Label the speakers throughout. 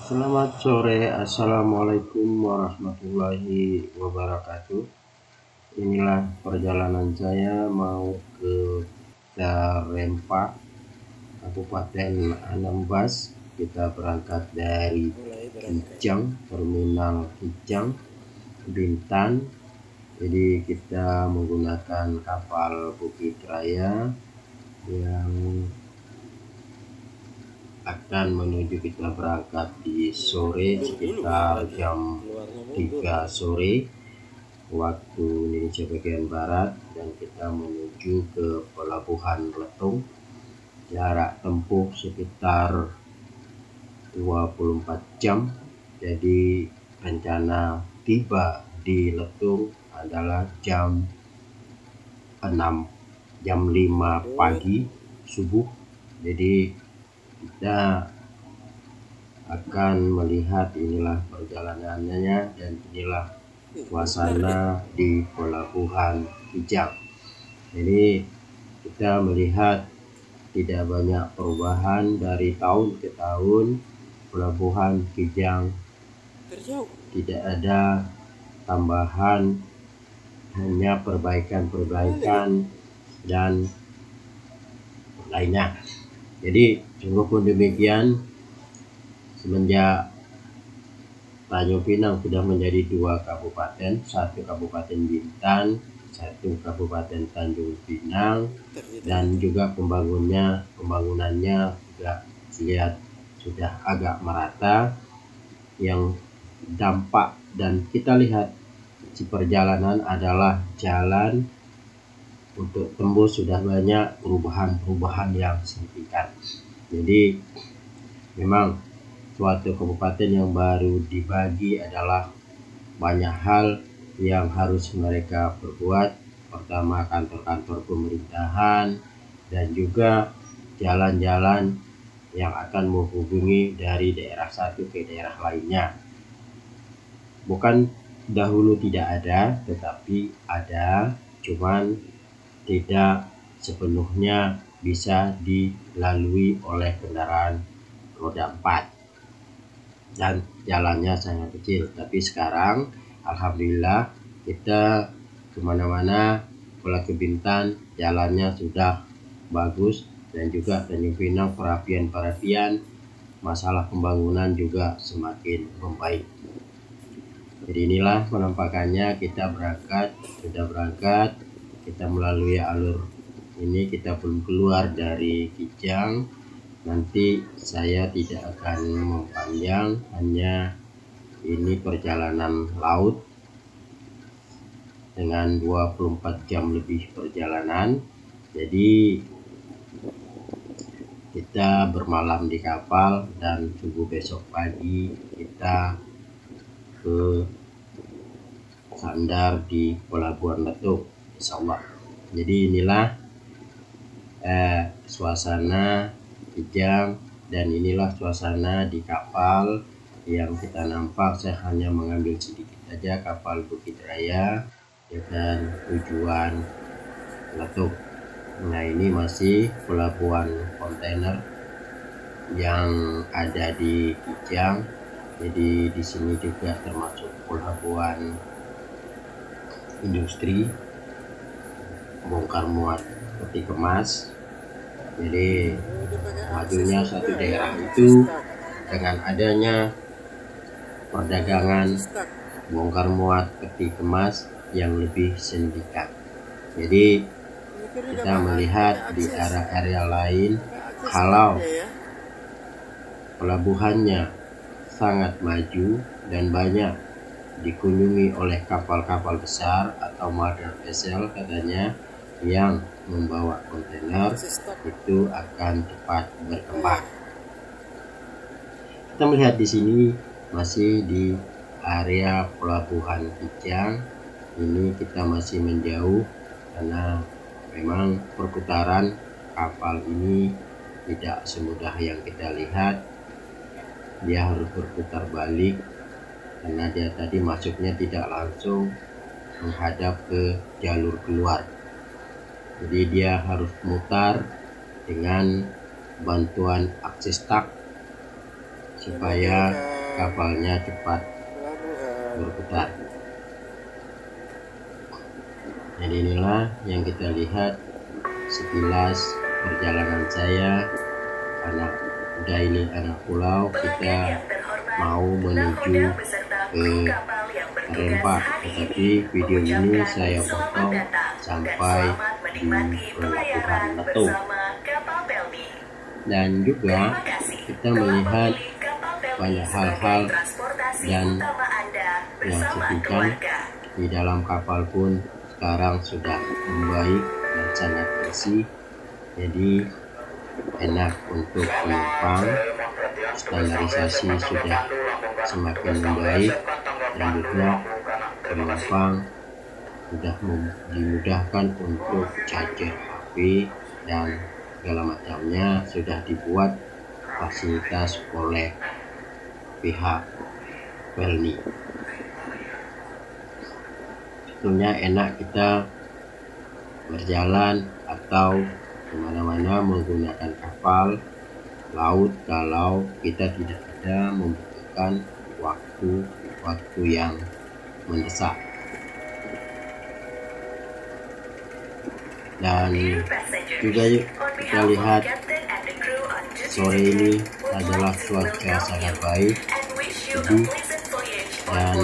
Speaker 1: Selamat sore, Assalamualaikum warahmatullahi wabarakatuh. Inilah perjalanan saya mau ke Tarempa, Kabupaten Anambas. Kita berangkat dari Kijang, Terminal Kijang, Bintan. Jadi kita menggunakan kapal Bukit Raya yang akan menuju, kita berangkat di sore sekitar jam 3 sore waktu Indonesia bagian barat, dan kita menuju ke Pelabuhan Letung. Jarak tempuh sekitar 24 jam. Jadi rencana tiba di Letung adalah jam 5 pagi subuh. Jadi kita akan melihat inilah perjalanannya, dan inilah suasana di Pelabuhan Kijang. Jadi kita melihat tidak banyak perubahan dari tahun ke tahun. Pelabuhan Kijang tidak ada tambahan, hanya perbaikan dan lainnya. Jadi sungguh pun demikian, semenjak Tanjung Pinang sudah menjadi 2 kabupaten, 1 Kabupaten Bintan, 1 Kabupaten Tanjung Pinang, dan juga pembangunannya juga lihat sudah agak merata. Yang dampak dan kita lihat di perjalanan adalah jalan untuk tembus sudah banyak perubahan yang signifikan. Jadi memang suatu kabupaten yang baru dibagi adalah banyak hal yang harus mereka perbuat. Pertama, kantor-kantor pemerintahan dan juga jalan-jalan yang akan menghubungi dari daerah satu ke daerah lainnya. Bukan dahulu tidak ada, tetapi ada, cuman tidak sepenuhnya bisa dilalui oleh kendaraan roda 4 dan jalannya sangat kecil. Tapi sekarang alhamdulillah kita kemana-mana, pulang ke Bintan jalannya sudah bagus, dan juga Tanjung Pinang perapian masalah pembangunan juga semakin membaik. Jadi inilah penampakannya. Kita sudah berangkat, kita melalui alur ini, kita belum keluar dari Kijang. Nanti saya tidak akan mempanjang, hanya ini perjalanan laut dengan 24 jam lebih perjalanan. Jadi kita bermalam di kapal, dan subuh besok pagi kita ke sandar di Pelabuhan Letung, insyaallah. Jadi inilah suasana Kijang, dan inilah suasana di kapal yang kita nampak. Saya hanya mengambil sedikit saja kapal Bukit Raya dengan tujuan Letung. Nah, ini masih pelabuhan kontainer yang ada di Kijang. Jadi di sini juga termasuk pelabuhan industri, bongkar muat peti kemas. Jadi majunya satu daerah itu dengan adanya perdagangan bongkar muat peti kemas yang lebih signifikan. Jadi kita melihat di area lain, kalau pelabuhannya sangat maju dan banyak dikunjungi oleh kapal-kapal besar atau mother vessel katanya, yang membawa kontainer, itu akan cepat berkembang. Kita melihat di sini masih di area Pelabuhan Kijang. Ini kita masih menjauh karena memang perputaran kapal ini tidak semudah yang kita lihat. Dia harus berputar balik karena dia tadi masuknya tidak langsung menghadap ke jalur keluar. Jadi dia harus mutar dengan bantuan akses tak supaya kapalnya cepat berputar. Jadi inilah yang kita lihat sekilas perjalanan saya. Anak udah ini anak pulau, kita mau menuju ke Rempah, tetapi video ini saya potong sampai di pelabuhan Metu. Dan juga kita melihat banyak hal-hal dan yang signifikan di dalam kapal pun sekarang sudah membaik dan sangat bersih, jadi enak untuk penumpang. Standarisasi sudah semakin membaik dan juga penumpang sudah dimudahkan untuk charger HP dan segala macamnya sudah dibuat fasilitas oleh pihak Pelni. Tentunya enak kita berjalan atau kemana-mana menggunakan kapal laut kalau kita tidak ada membutuhkan waktu yang mendesak. Dan juga kita lihat sore ini adalah cuaca sangat baik, teduh dan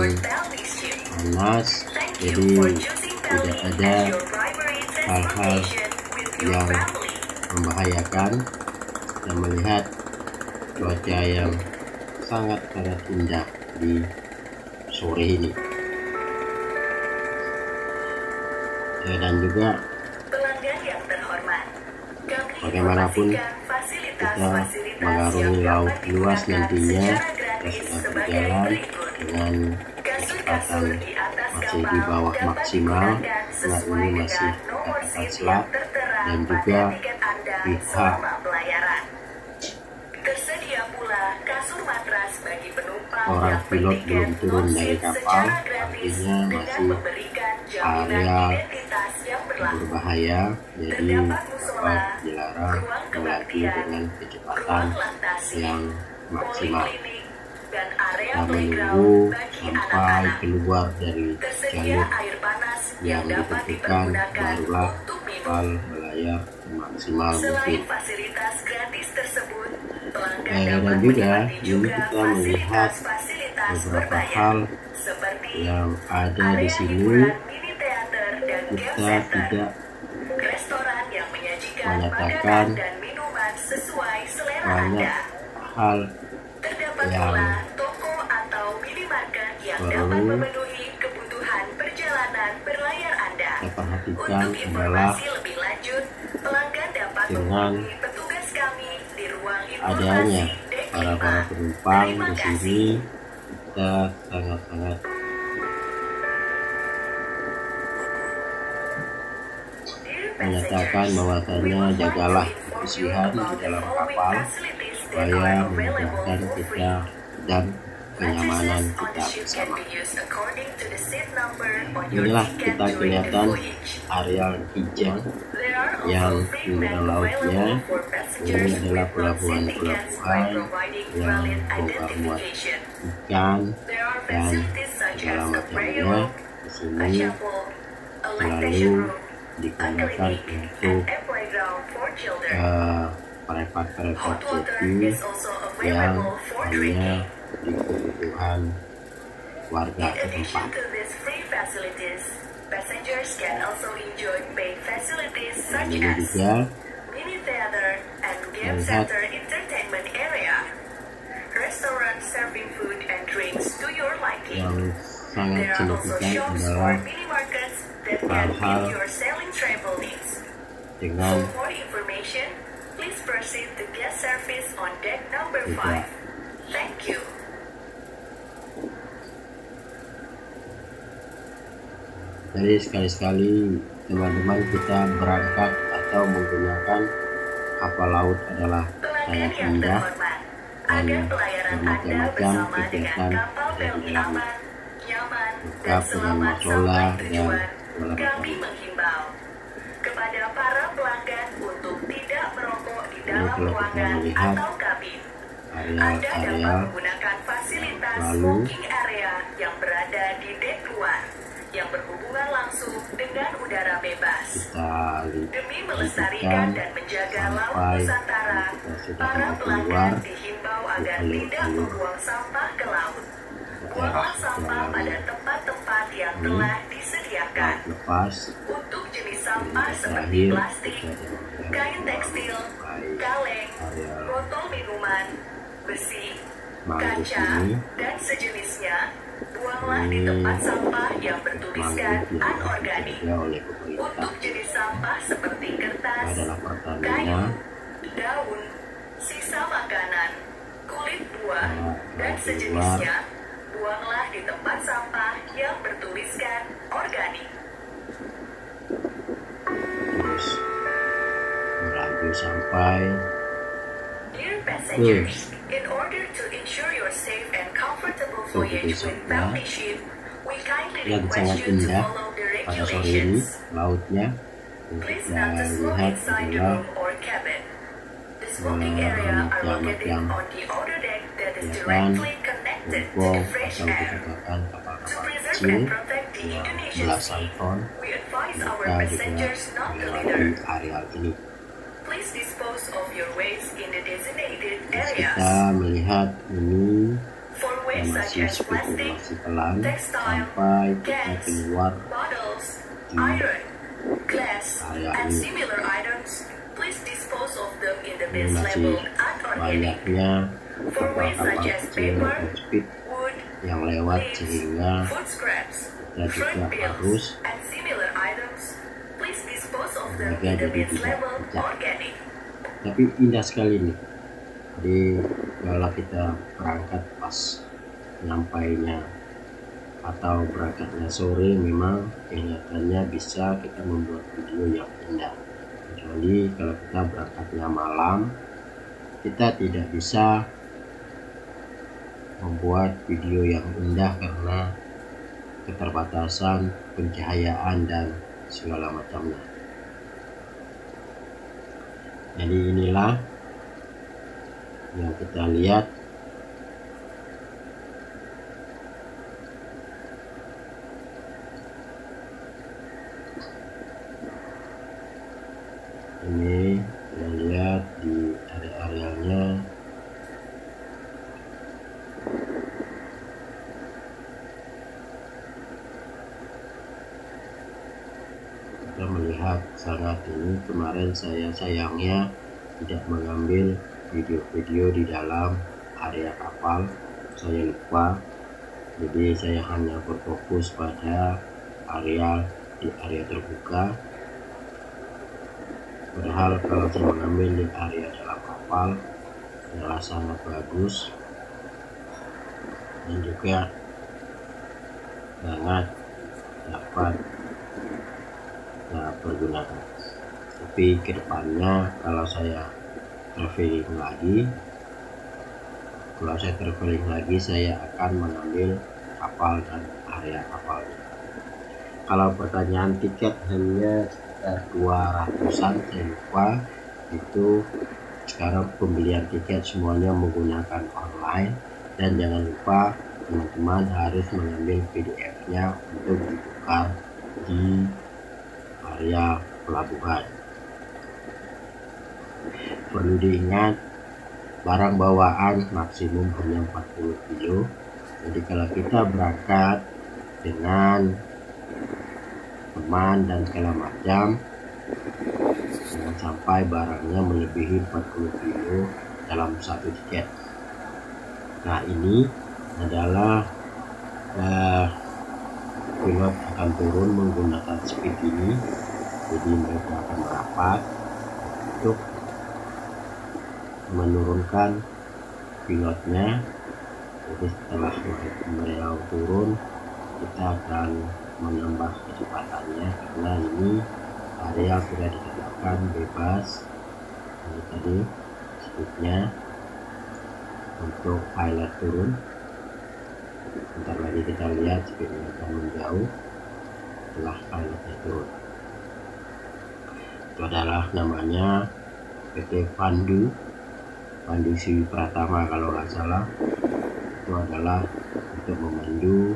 Speaker 1: panas, jadi tidak ada hal-hal yang membahayakan. Dan melihat cuaca yang sangat indah di sore ini. Dan juga bagaimanapun kita mengarungi laut luas nantinya, kita sudah berjalan dengan kecepatan masih di bawah maksimal. Nah, ini masih dikatakan selat, dan juga pihak orang pilot belum turun dari kapal, artinya masih area berbahaya, jadi kapal dilarang melaju dengan kecepatan yang maksimal. Kita menunggu sampai keluar dari jalur yang ditentukan, barulah kapal berlayar semaksimal mungkin. Dan juga ini kita melihat beberapa hal yang ada di sini. Kita tidak menyatakan banyak hal yang perlu kita perhatikan adalah dengan adanya para penumpang di sini, kita sangat menyatakan bahwasanya jagalah kebersihan di dalam kapal supaya memudahkan kita dan kenyamanan kita bersama. Inilah kita kelihatan area Kijang yang indah lautnya. Ini adalah pelabuhan-pelabuhan yang bongkar muat ikan dan segala macamnya. Di sini selalu digunakan untuk private jetty yang hanya di kebutuhan warga setempat. Dan ini juga melihat yang sangat signifikan adalah hal-hal dengan juga jadi sekali-sekali teman-teman kita berangkat atau menggunakan kapal laut adalah sangat indah dan bermacam-macam kegiatan ada di dalamnya, lengkap dengan musola dan
Speaker 2: kami menghimbau kepada para pelanggan untuk tidak merokok di dalam ruangan atau kabin. Anda dapat menggunakan fasilitas
Speaker 1: lalu
Speaker 2: smoking area yang berada di dek luar yang berhubungan langsung dengan udara bebas.
Speaker 1: kita
Speaker 2: Demi melestarikan dan menjaga laut Nusantara, para pelanggan dihimbau agar tidak membuang sampah ke laut. Buanglah sampah pada tempat-tempat yang telah disediakan.
Speaker 1: lepas
Speaker 2: Untuk jenis sampah seperti plastik, kain tekstil, kaleng, botol minuman, besi, kaca, dan sejenisnya, buanglah di tempat sampah yang bertuliskan anorganik. Untuk jenis sampah seperti kertas, kayu, daun, sisa makanan, kulit buah, dan sejenisnya, buanglah di tempat sampah yang bertuliskan organik.
Speaker 1: terus berlanjut sampai
Speaker 2: Dear passengers, in order to ensure your safe and comfortable voyage with Bounty Ship, we kindly
Speaker 1: yang
Speaker 2: request
Speaker 1: sangat
Speaker 2: you to
Speaker 1: indah
Speaker 2: follow the
Speaker 1: pada sore ini.
Speaker 2: regulations.
Speaker 1: Lautnya yang
Speaker 2: Please
Speaker 1: kita
Speaker 2: not to smoke
Speaker 1: lihat
Speaker 2: inside the
Speaker 1: adalah
Speaker 2: room or cabin. The smoking area are located on the outer deck that is directly connected to
Speaker 1: bom
Speaker 2: the fresh
Speaker 1: atau
Speaker 2: air.
Speaker 1: dikatakan
Speaker 2: To
Speaker 1: kapal-kapal
Speaker 2: preserve
Speaker 1: kecil
Speaker 2: and protect the
Speaker 1: yang
Speaker 2: Indonesian
Speaker 1: belasan
Speaker 2: sea,
Speaker 1: ton
Speaker 2: we advise our
Speaker 1: mereka juga
Speaker 2: passengers not to
Speaker 1: melewati
Speaker 2: litter.
Speaker 1: area ini.
Speaker 2: Please dispose of your waste in the designated
Speaker 1: Terus
Speaker 2: areas.
Speaker 1: kita melihat ini
Speaker 2: For waste such
Speaker 1: masih
Speaker 2: as plastic,
Speaker 1: spekulasi pelan
Speaker 2: textile,
Speaker 1: sampai kita
Speaker 2: cans,
Speaker 1: keluar
Speaker 2: bottles,
Speaker 1: di
Speaker 2: iron, glass,
Speaker 1: area
Speaker 2: and
Speaker 1: ini.
Speaker 2: similar items, please dispose of them in the
Speaker 1: Ini
Speaker 2: bins
Speaker 1: masih
Speaker 2: labeled anorganic.
Speaker 1: banyaknya
Speaker 2: For waste
Speaker 1: kapal-kapal
Speaker 2: such as
Speaker 1: kecil
Speaker 2: paper,
Speaker 1: dan speed
Speaker 2: wood,
Speaker 1: yang lewat
Speaker 2: leaves,
Speaker 1: sehingga
Speaker 2: food scraps,
Speaker 1: kita
Speaker 2: fruit
Speaker 1: juga
Speaker 2: peels,
Speaker 1: harus
Speaker 2: and similar items, please dispose of them
Speaker 1: menjaga
Speaker 2: in the
Speaker 1: diri
Speaker 2: bins
Speaker 1: tidak
Speaker 2: labeled
Speaker 1: pecah.
Speaker 2: organic.
Speaker 1: Tapi indah sekali nih. Jadi kalau kita berangkat pas nyampainya atau berangkatnya sore, memang kelihatannya bisa kita membuat video yang indah. Kecuali kalau kita berangkatnya malam, kita tidak bisa membuat video yang indah karena keterbatasan pencahayaan dan segala macamnya. Jadi inilah yang kita lihat. Ini kita lihat di area-areanya. Kita melihat sangat ini. Kemarin saya sayangnya tidak mengambil video-video di dalam area kapal, saya lupa. Jadi saya hanya berfokus pada di area terbuka. Padahal kalau saya mengambil di area dalam kapal adalah sangat bagus dan juga sangat dapat kita pergunakan. Tapi kedepannya kalau saya traveling lagi, saya akan mengambil kapal dan area kapalnya. Kalau pertanyaan tiket hanya sekitar 200-an, saya lupa. Itu sekarang pembelian tiket semuanya menggunakan online, dan jangan lupa teman-teman harus mengambil PDF-nya untuk ditukar di area pelabuhan. Perlu diingat, barang bawaan maksimum hanya 40 kilo. Jadi kalau kita berangkat dengan teman dan segala macam, jangan sampai barangnya melebihi 40 kilo dalam satu tiket. Nah, ini adalah pilot akan turun menggunakan speed ini. Jadi mereka akan merapat untuk menurunkan pilotnya. Jadi setelah mereka turun, kita akan menambah kecepatannya karena ini area sudah dikatakan bebas. Ini tadi speednya untuk pilot turun. Bentar lagi kita lihat speednya akan menjauh setelah pilotnya turun. Itu adalah namanya PT Pandu Sri Pratama kalau nggak salah. itu adalah untuk memandu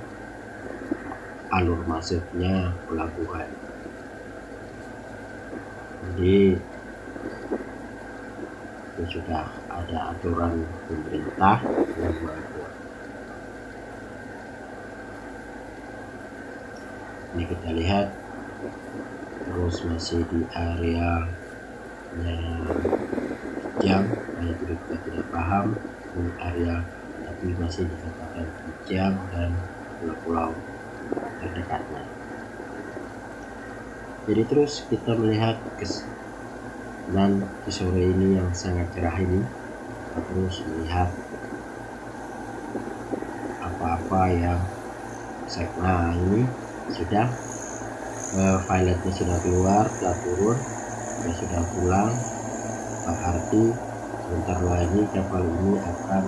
Speaker 1: alur masuknya pelabuhan. Jadi itu sudah ada aturan pemerintah yang membuat. Ini kita lihat terus masih di area Kijang, banyak kita tidak paham ini area, tapi masih dikatakan Kijang dan pulau-pulau terdekatnya. Jadi terus kita melihat dan di sore ini yang sangat cerah ini, kita terus melihat apa-apa yang nah ini sudah pilotnya sudah keluar, sudah turun, sudah pulang, berarti sebentar lagi kapal ini akan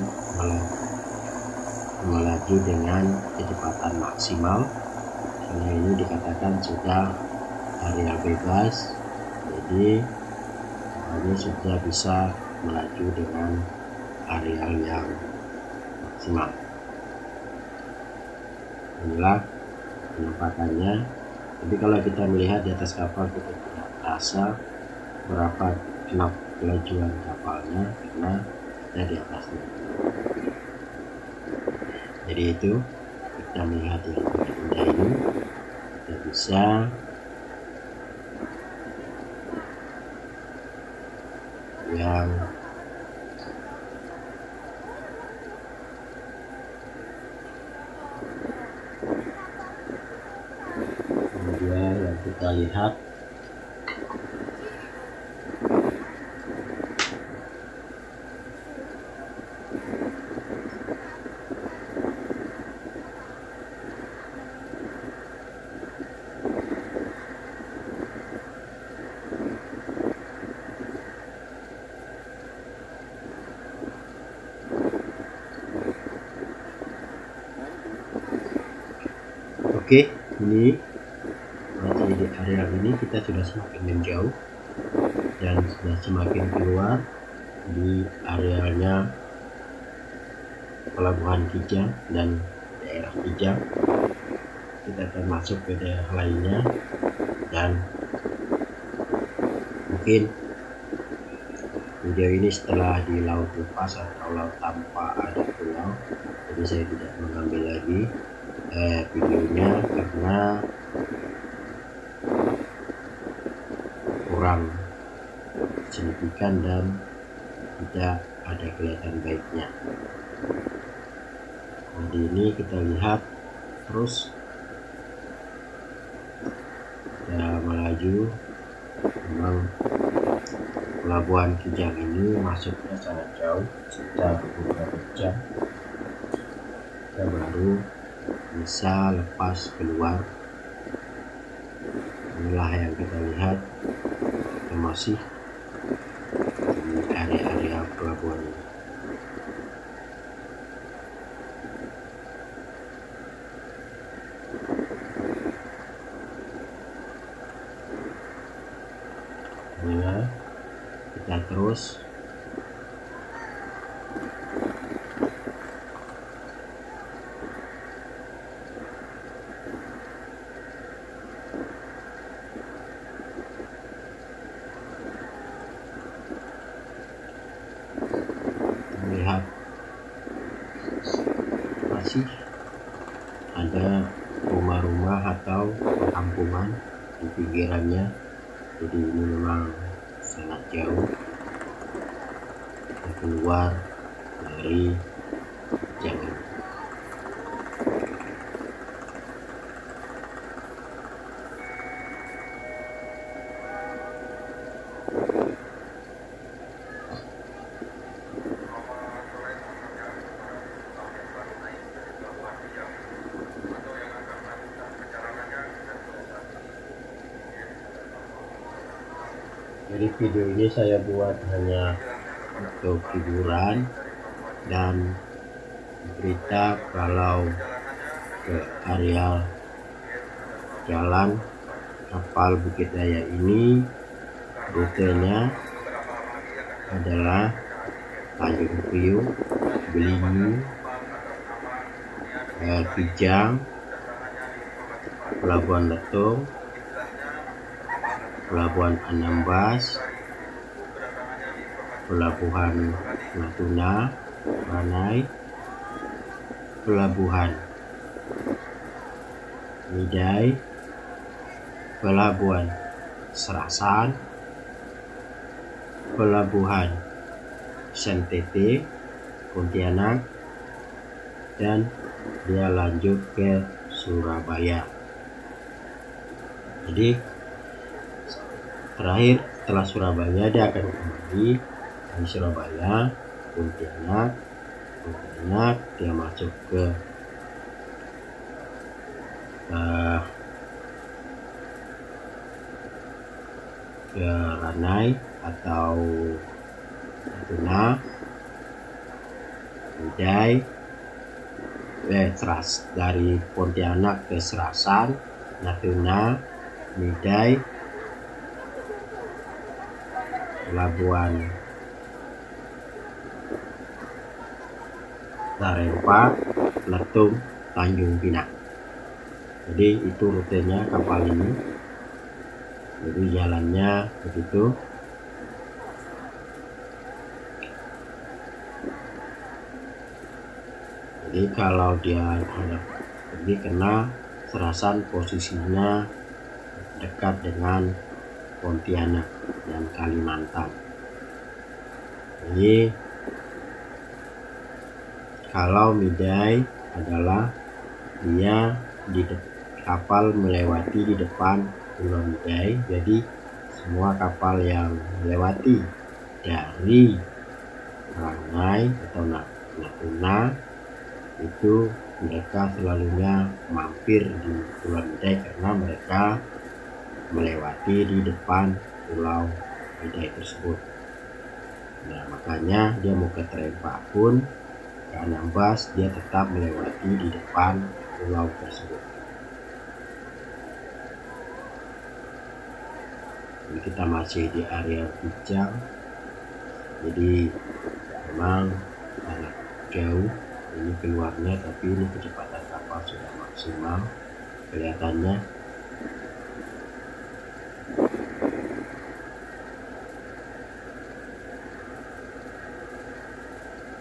Speaker 1: melaju dengan kecepatan maksimal. Karena ini dikatakan sudah area bebas, jadi ini sudah bisa melaju dengan area yang maksimal. Inilah penampakannya. Tapi kalau kita melihat di atas kapal, kita tidak terasa berapa knot kelajuan kapalnya karena ada di atasnya. Jadi itu kita melihat yang indah ini, kita bisa yang kemudian yang kita lihat Oke, ini masih di area ini kita sudah semakin menjauh dan sudah semakin keluar di areanya pelabuhan Kijang dan daerah Kijang. Kita akan masuk ke daerah lainnya dan mungkin video ini setelah di laut lepas atau laut tanpa ada pulau, jadi saya tidak mengambil lagi videonya karena kurang signifikan dan tidak ada kelihatan baiknya. Jadi ini kita lihat terus kita melaju. Memang pelabuhan Kijang ini masuknya sangat jauh, sekitar beberapa jam kita baru bisa lepas keluar. Inilah yang kita lihat, kita masih di area-area pelabuhan ini. Inilah kita terus melihat masih ada rumah-rumah atau perkampungan di pinggirannya. Jadi ini memang sangat jauh keluar dari Kijang. Jadi video ini saya buat hanya untuk hiburan dan berita kalau ke area jalan kapal Bukit Daya ini rutenya adalah Tanjung Priok, Belingi, Kijang, Pelabuhan Letung, Pelabuhan Anambas, Pelabuhan Natuna, Ranai, Pelabuhan Midai, Pelabuhan Serasan, Pelabuhan Sentete, Pontianak, dan dia lanjut ke Surabaya. Jadi terakhir setelah Surabaya dia akan kembali di Surabaya, Pontianak, dia masuk ke Ranai atau Natuna, Midai, dari Pontianak ke Serasan, Natuna, Midai, Pelabuhan Tarempa, Letung, Tanjung Pinang. Jadi itu rutenya kapal ini. Jadi jalannya begitu. Jadi kalau dia pergi kena Serasan, posisinya dekat dengan Pontianak dan Kalimantan. Jadi kalau Midai adalah dia kapal melewati di depan Pulau Midai. Jadi semua kapal yang melewati dari Ranai atau Natuna itu mereka selalunya mampir di Pulau Midai karena mereka melewati di depan Pulau Midai tersebut. Nah, makanya dia mau ke Tarempa pun, ke Anambas, dia tetap melewati di depan pulau tersebut. Jadi kita masih di area Kijang. Jadi memang sangat jauh ini keluarnya, tapi ini kecepatan kapal sudah maksimal kelihatannya.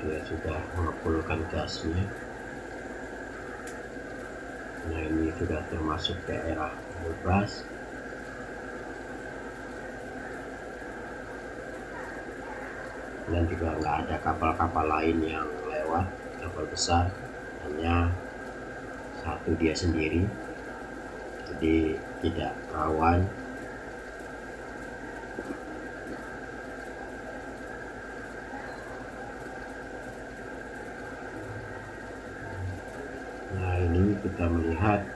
Speaker 1: Dia sudah mengepulkan gasnya. Nah, ini sudah termasuk daerah bebas. Dan juga nggak ada kapal-kapal lain yang lewat, kapal besar, hanya satu dia sendiri. Jadi tidak rawan. Nah, ini kita melihat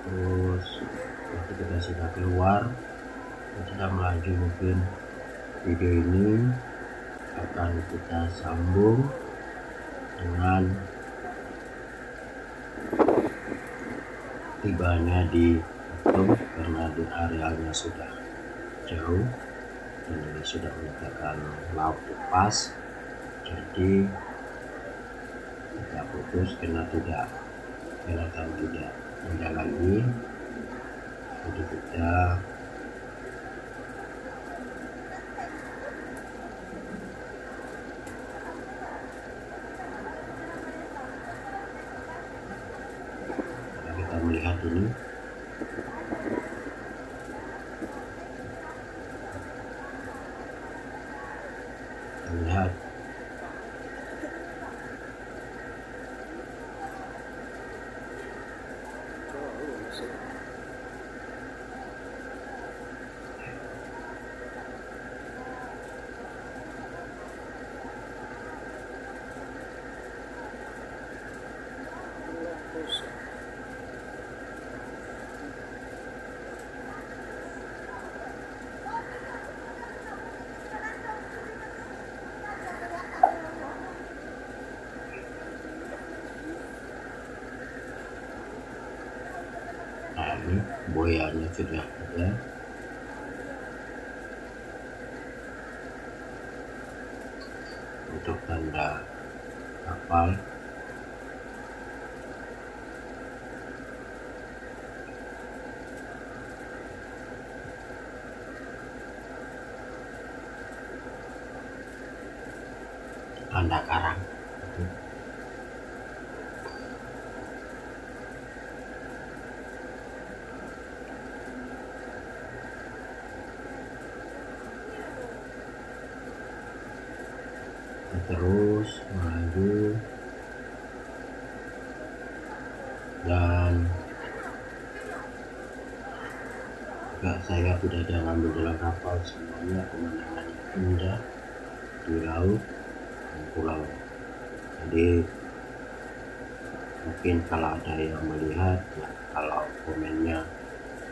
Speaker 1: terus waktu kita sudah keluar, kita sudah melaju. Mungkin video ini akan kita sambung dengan tibanya di Letung karena di arealnya sudah jauh dan ini sudah meninggalkan laut lepas. Jadi kita putus karena tidak kelihatan tidak indah lagi. Jadi kita melihat ini. Lihat ini boyanya sudah ada. Untuk tanda kapal tanda karang. Terus maju dan juga saya tidak ada ngambil dalam kapal, semuanya pemandangan indah di laut dan pulau. Jadi mungkin kalau ada yang melihat ya, kalau komennya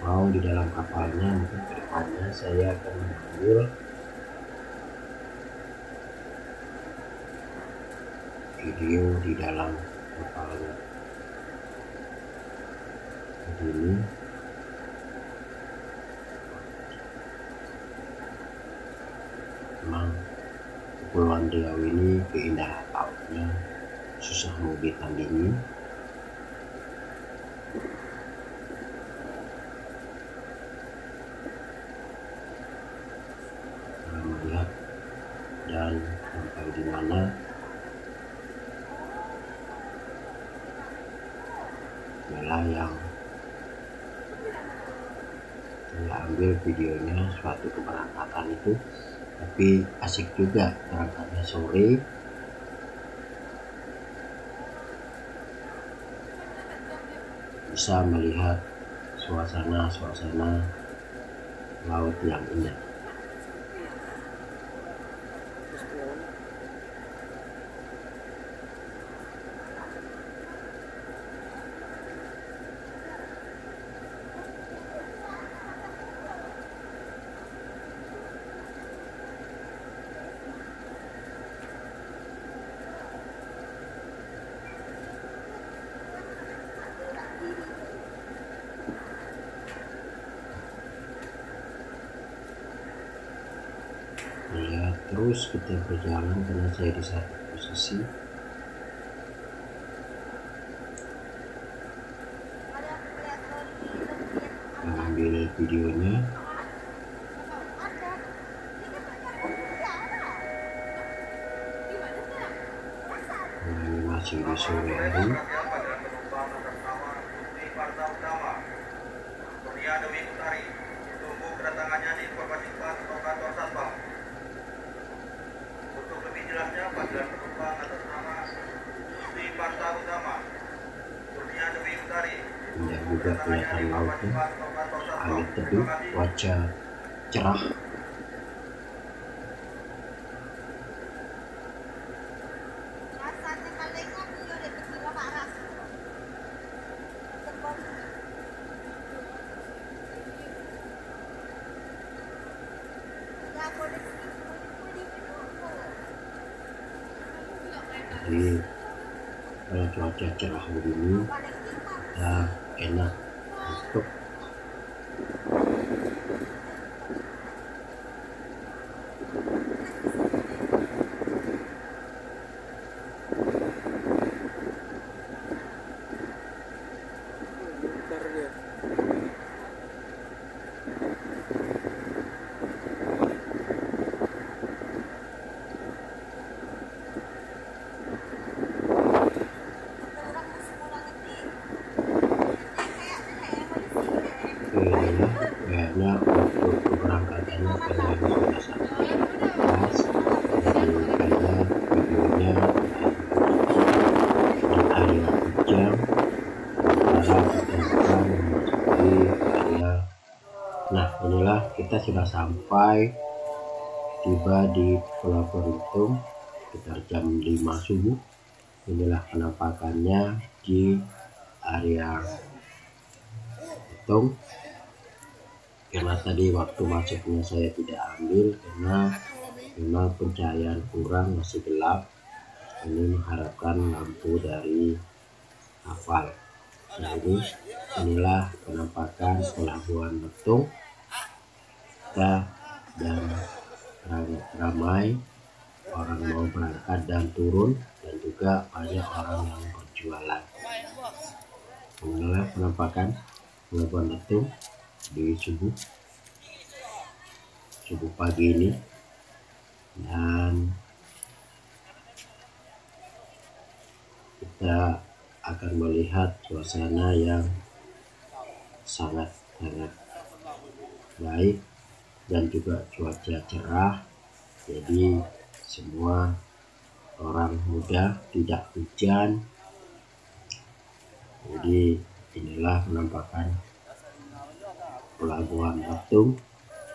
Speaker 1: mau di dalam kapalnya, mungkin kedepannya saya akan mengambil video di dalam kapalnya. Jadi ini memang Kepulauan Riau ini keindahan lautnya susah mau ditandingi. Nah, melihat dan sampai di mana adalah yang saya ambil videonya suatu keberangkatan itu, tapi asik juga berangkatnya sore. Bisa melihat suasana laut yang indah. Ya, terus kita berjalan karena saya di satu posisi. Ambil videonya. Nah, ini masih di sore hari. Indah juga kelihatan lautnya, air teduh, wajah cerah. Jadi kalau cuaca cerah begini ya enak untuk kayaknya untuk keberangkatannya kayaknya sudah sampai pas. Jadi kayaknya videonya di area Pijang sementara kita akan memasuki area. Nah, inilah kita sudah sampai, tiba di Pulau Belitung sekitar jam 5 subuh. Inilah penampakannya di area Belitung. Karena tadi waktu masuknya saya tidak ambil karena memang pencahayaan kurang, masih gelap. Ini mengharapkan lampu dari kapal. Nah, ini inilah penampakan pelabuhan Betung. Kita dan ramai orang mau berangkat dan turun, dan juga banyak orang yang berjualan. Inilah penampakan pelabuhan Betung di subuh pagi ini, dan kita akan melihat suasana yang sangat baik dan juga cuaca cerah, jadi semua orang muda, tidak hujan. Jadi inilah penampakan pelabuhan Betung,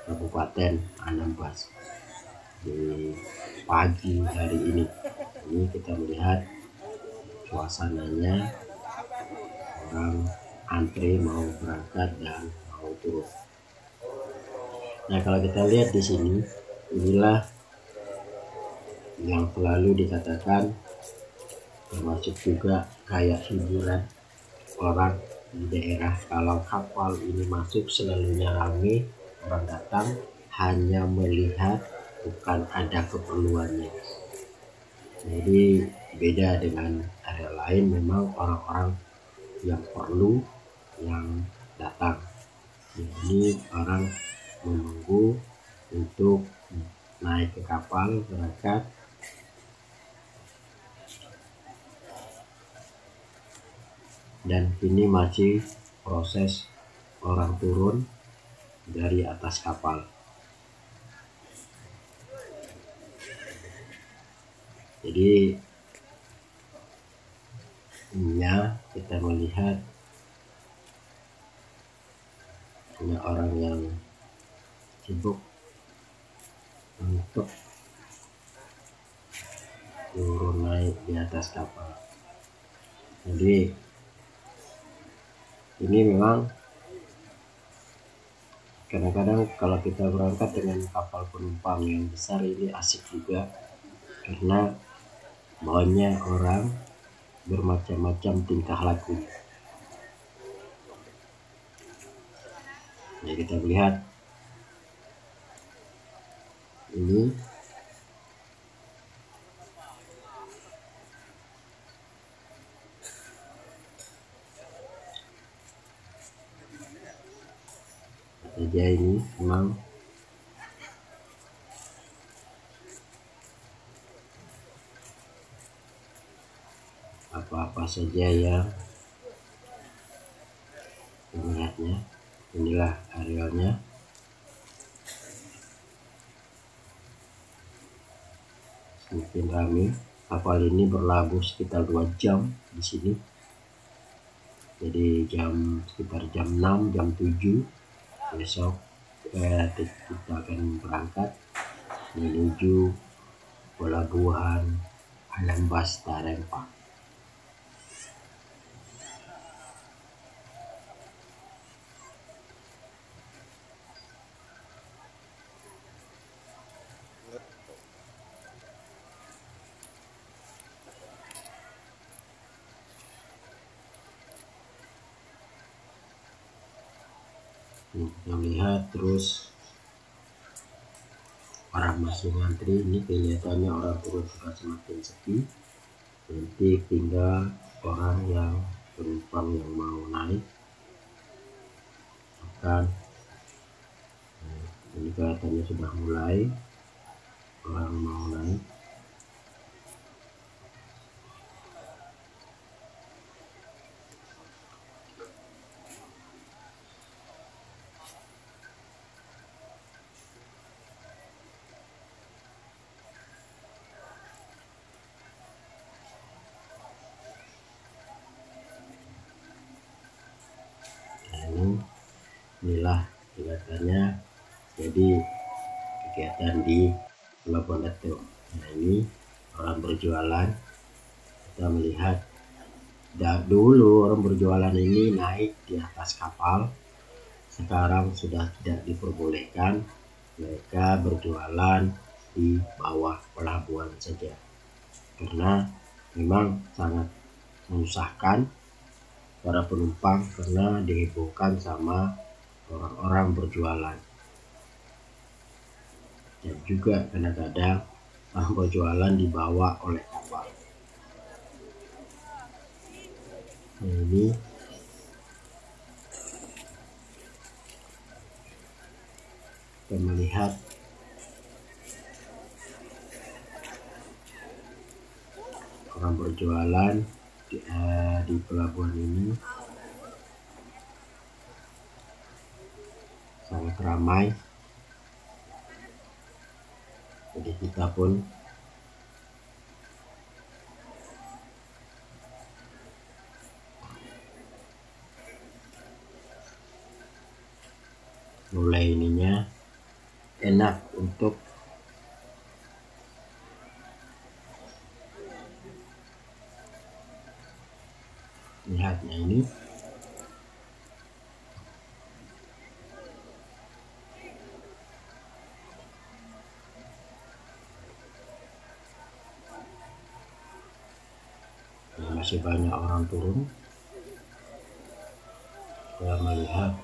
Speaker 1: Kabupaten Anambas di pagi hari ini. Ini kita melihat suasananya, orang antre mau berangkat dan mau turun. Nah, kalau kita lihat di sini, inilah yang selalu dikatakan, termasuk juga kayak hiburan orang di daerah. Kalau kapal ini masuk, selalunya ramai, orang datang hanya melihat, bukan ada keperluannya. Jadi beda dengan area lain, memang orang-orang yang perlu yang datang. Jadi orang menunggu untuk naik ke kapal berangkat. Dan ini masih proses orang turun dari atas kapal. Jadi kita melihat banyak orang yang sibuk untuk turun naik di atas kapal. Jadi ini memang kadang-kadang kalau kita berangkat dengan kapal penumpang yang besar, ini asik juga, karena banyak orang bermacam-macam tingkah laku. Nah, kita lihat ini saja, ini memang apa-apa saja yang melihatnya. Inilah arealnya. Semakin ramai. Kapal ini berlabuh sekitar 2 jam di sini. Jadi sekitar jam 6, jam 7 besok kita akan berangkat menuju pelabuhan Anambas Tarempa. Kita lihat terus orang masih ngantri. Ini kelihatannya orang turun sudah semakin sepi. Nanti tinggal orang yang penumpang yang mau naik akan ini kelihatannya sudah mulai orang mau naik. Inilah kelihatannya jadi kegiatan di Pelabuhan Betung. Nah, ini orang berjualan. Kita melihat dulu orang berjualan ini naik di atas kapal, sekarang sudah tidak diperbolehkan. Mereka berjualan di bawah pelabuhan saja, karena memang sangat menyusahkan para penumpang karena dihebohkan sama orang-orang berjualan. Dan juga kadang-kadang orang berjualan dibawa oleh kapal. Nah, ini kita melihat orang berjualan di pelabuhan ini sangat ramai. Jadi kita pun mulai ininya enak untuk lihatnya ini. Masih banyak orang turun. Saya melihat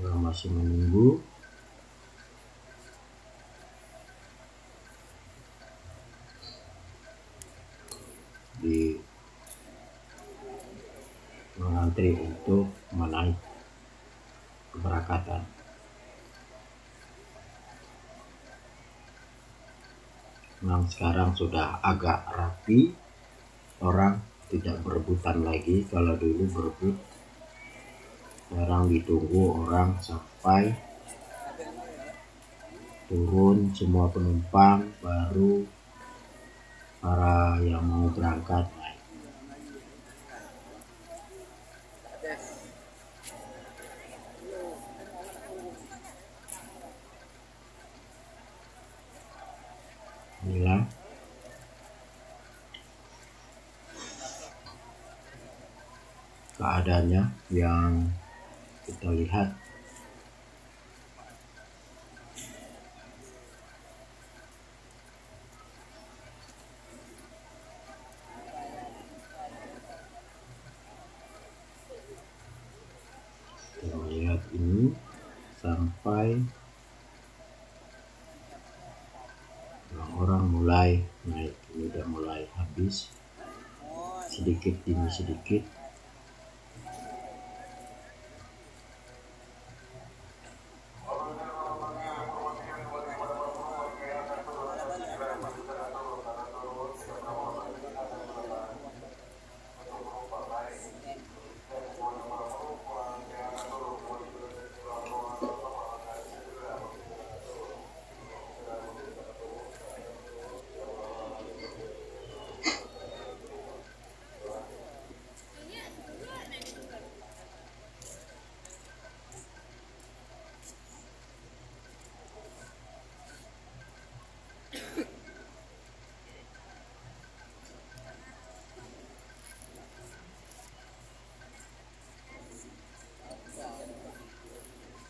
Speaker 1: orang masih menunggu. Di mengantri untuk menaik keberangkatan. Memang sekarang sudah agak rapi, orang tidak berebutan lagi. Kalau dulu berebut, sekarang ditunggu orang sampai turun semua penumpang, baru para yang mau berangkat naik. Inilah keadaannya yang kita lihat. Kita melihat ini sampai orang mulai naik. Ini udah mulai habis, sedikit demi sedikit.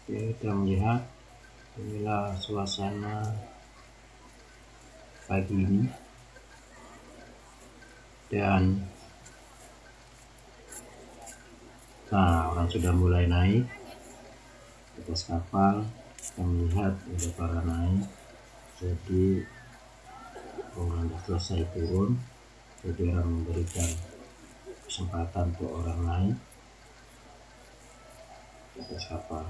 Speaker 1: Oke, kita melihat inilah suasana pagi ini, dan orang sudah mulai naik di atas kapal. Kita melihat ada para naik, jadi orang sudah selesai turun, jadi orang memberikan kesempatan untuk orang naik di atas kapal.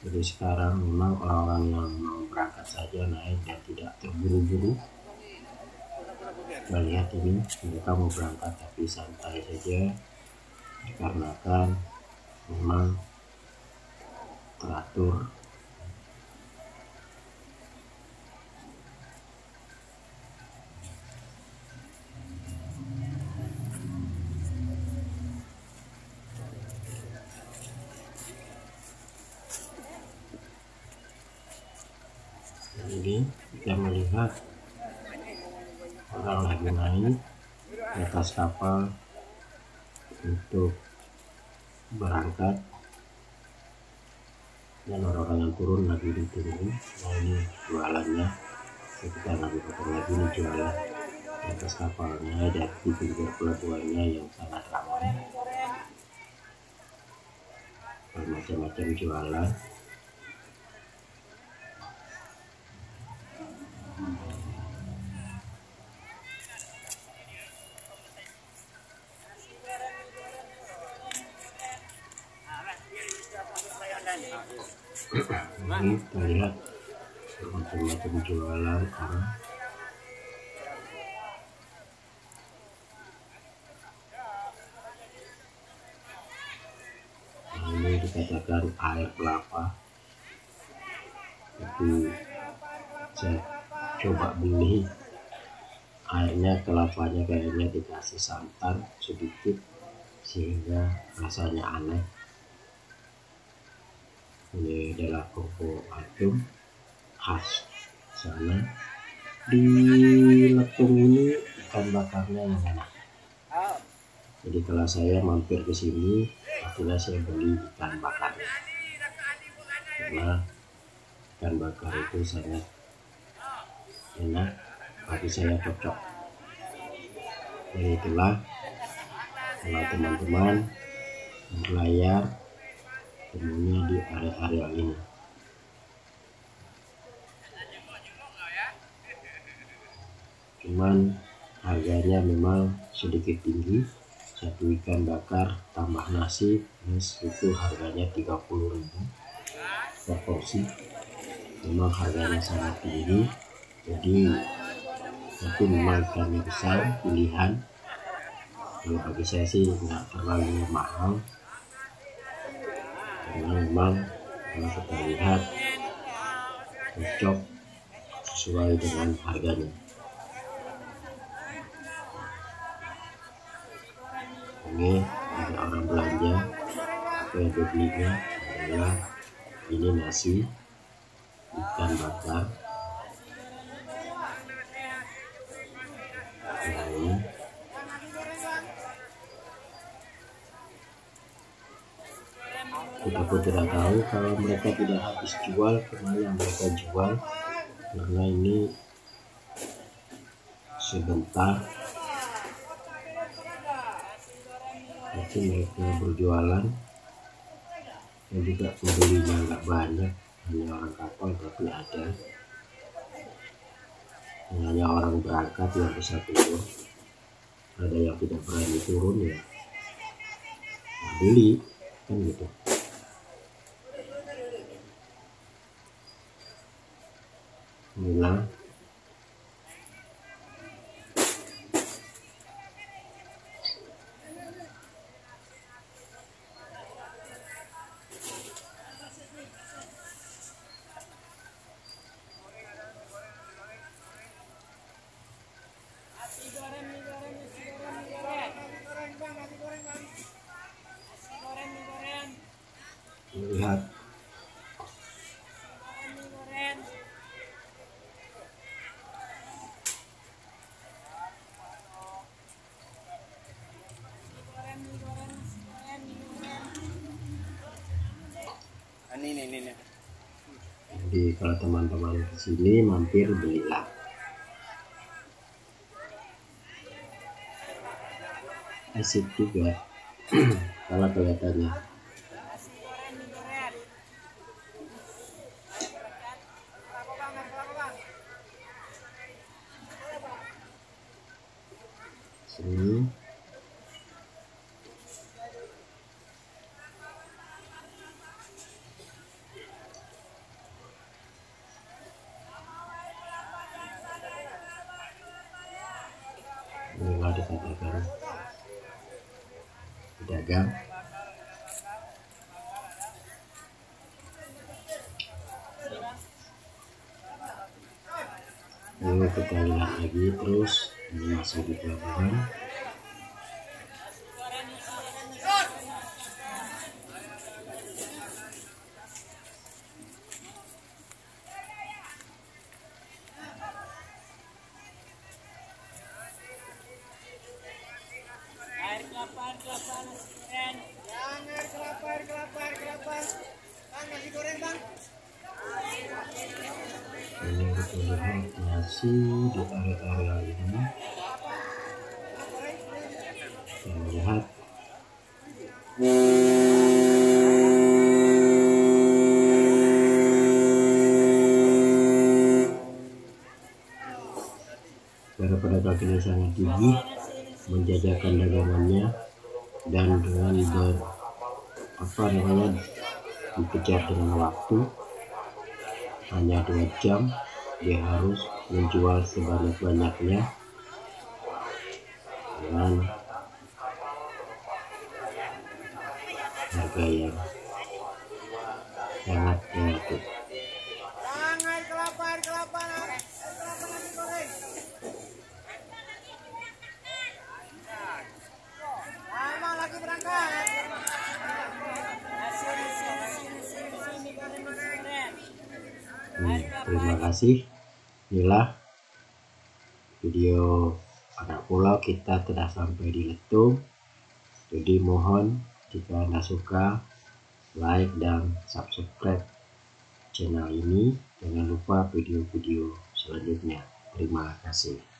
Speaker 1: Jadi sekarang memang orang-orang yang mau berangkat saja naik dan tidak terburu-buru. Kita lihat ini, mereka mau berangkat tapi santai saja, dikarenakan memang teratur. Jadi kita melihat orang lagi naik di atas kapal untuk berangkat, dan orang-orang yang turun lagi ditunggu. Nah, ini jualannya kita lagi potong lagi nih jualan di atas kapalnya dan di pinggir pelabuhannya yang sangat ramai, bermacam-macam jualan. Ini kita lihat bermacam-macam jualan orang. Ini dikatakan air kelapa, tapi saya coba beli airnya, kelapanya kayaknya dikasih santan sedikit sehingga rasanya aneh. Ini adalah koko adem khas sana. Di Letung ini ikan bakarnya yang enak. Jadi kalau saya mampir ke sini, pastinya saya beli ikan bakar. Karena ikan bakar itu sangat enak, bagi saya cocok. Jadi itulah, kalau teman-teman berlayar temunya di area-area ini. Cuman harganya memang sedikit tinggi. Satu ikan bakar tambah nasi itu harganya 30.000 per porsi. Memang harganya sangat tinggi, jadi tapi memang ikannya besar, pilihan. Kalau bagi saya sih nggak terlalu mahal, karena memang kalau kita lihat cocok sesuai dengan harganya. Ini ada orang belanja, apa yang dibelinya adalah ini nasi, ikan bakar, lalu kita pun tidak tahu kalau mereka tidak habis jual, kemana mereka jual, karena ini sebentar itu mereka berjualan, dan juga pembelinya nggak banyak, hanya orang kapal tapi ada, hanya orang berangkat yang bisa turun, ada yang tidak berani turun ya beli kan gitu. Inilah lihat jadi kalau teman-teman kesini mampir belilah, asik juga kalau kelihatannya. Sini inilah dikatakan pedagang. Lalu kita lihat lagi terus, ini masih di pelabuhan.
Speaker 3: Air kelapa, bang, nasi goreng bang.
Speaker 1: Ini kita lihat masih di area-area ini. Kita lihat para pedagang ini sangat gigih menjajakan dagangannya, dan dengan dikejar dengan waktu hanya 2 jam dia harus menjual sebanyak-banyaknya dengan harga yang sangat relatif. Terima kasih. Inilah video anak pulau kita telah sampai di Letung. Jadi mohon jika Anda suka, like dan subscribe channel ini. Jangan lupa video-video selanjutnya. Terima kasih.